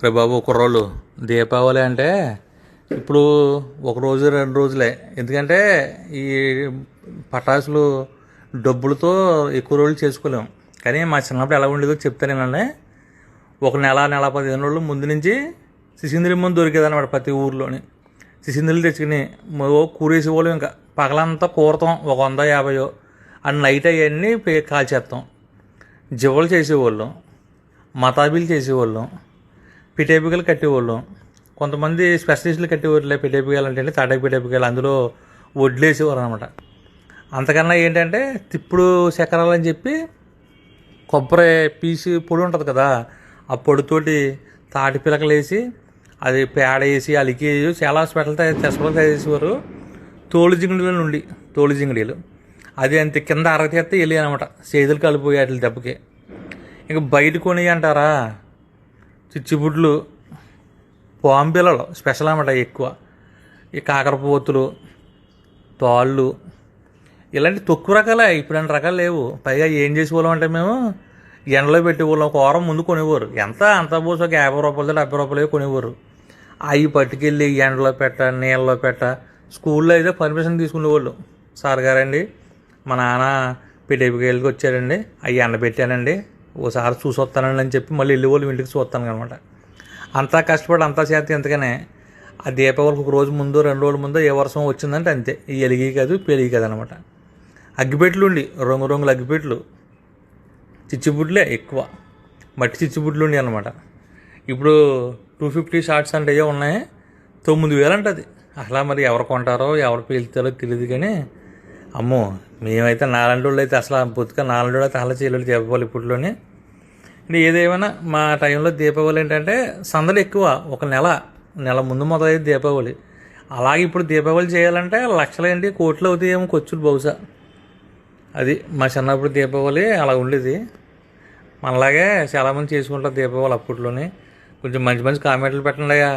రే బాబు కుర్రోళ్ళు, దీపావళి అంటే ఇప్పుడు ఒక రోజు 2 రోజులే. ఎందుకంటే ఈ పటాసులు డబ్బులతో ఎక్కువ రోజులు చేసుకోలేము. కానీ మా చిన్నప్పుడు ఎలా ఉండేదో చెప్తానేనండి. ఒక నెల 15 రోజులు ముందు నుంచి సిసింద్రి ముందు దొరికేది అనమాట ప్రతి ఊర్లోని. సిసింద్రులు తెచ్చుకుని కూరేసేవాళ్ళు. ఇంకా పగలంతా కూరతాం, ఒక 100-50 అండ్ నైట్ అవన్నీ కాల్చేస్తాం. జివ్వలు చేసేవాళ్ళం, మతాబీలు చేసేవాళ్ళం, పిటేపికలు కట్టేవాళ్ళం. కొంతమంది స్పెషలిస్టులు కట్టేవాళ్ళే. పిటేపికలు అంటే తాటాకు పిటేపికలు, అందులో వడ్లేసేవారు అనమాట. అంతకన్నా ఏంటంటే తిప్పుడు చక్రాలు అని చెప్పి కొబ్బరి పీసు పొడి ఉంటుంది కదా, ఆ పొడితోటి తాటి పిలకలు వేసి అది పేడ వేసి అలికి చాలా స్పెషల్ తయారు చేసేవారు. తోలు జింగిడీలు అది అంతే కింద అరగతీస్తే వెళ్ళి అనమాట. చేతులు కలిపోయి వాటి దెబ్బకి. ఇంకా బయట కొని అంటారా, చిచ్చుబుడ్లు, పాంపిల్లలు స్పెషల్ అనమాట ఎక్కువ. ఈ కాకరపోతులు, తాళ్ళు, ఇలాంటి తక్కువ రకాలే. ఇప్పుడు అన్ని రకాలు లేవు. పైగా ఏం చేసేవాళ్ళం అంటే మేము ఎండలో పెట్టేవాళ్ళం. ఒక వారం ముందు కొనేవారు. అంత పోసి ఒక 50 రూపాయలు 70 రూపాయలు కొనేవారు. అవి పట్టుకెళ్ళి ఎండలో పెట్ట, నీళ్ళలో పెట్ట. స్కూల్లో అయితే పర్మిషన్ తీసుకునేవాళ్ళు. సార్ గారండి, మా నాన్న పిటేపికాయలకి వచ్చారండి, అవి ఎండబెట్టానండి, ఓసారి చూసి వస్తానండి అని చెప్పి మళ్ళీ వెళ్ళేవాళ్ళు ఇంటికి చూస్తాను అనమాట. అంతా కష్టపడి అంతా చేస్తే ఎంతగానే ఆ దీపావళికి ఒక రోజు ముందు 2 రోజుల ముందు ఏ వర్షం వచ్చిందంటే అంతే. ఈ ఎలిగి కాదు పెలిగి కాదు అనమాట. అగ్గిపెట్లు ఉండి రంగురంగుల అగ్గిపెట్లు, చిచ్చుబుడ్లే ఎక్కువ, మట్టి చిచ్చుబుడ్లు ఉండి అనమాట. ఇప్పుడు 250 షార్ట్స్ అంటే ఏ ఉన్నాయి, 9,000 అంటది. అసలు మరి ఎవరు కొంటారో ఎవరు పేలుతారో తెలియదు. కానీ అమ్మో, మేమైతే నాలంటి వాళ్ళు అయితే అసలు బొత్తుగా నాలంటి వాళ్ళు అయితే అసలు చేయలేదు దీపావళి ఇప్పట్లోనే. అంటే ఏదేమైనా మా టైంలో దీపావళి ఏంటంటే సందడి ఎక్కువ. ఒక నెల ముందు మొదలయ్యేది దీపావళి. అలాగే ఇప్పుడు దీపావళి చేయాలంటే లక్షలేంటి, కోట్లు అవుతాయేమో ఖర్చులు బహుశా. అది మా చిన్నప్పుడు దీపావళి అలా ఉండేది. మనలాగే చాలామంది చేసుకుంటారు దీపావళి అప్పట్లోనే. కొంచెం మంచి మంచి కామెంట్లు పెట్టండి అయ్యా.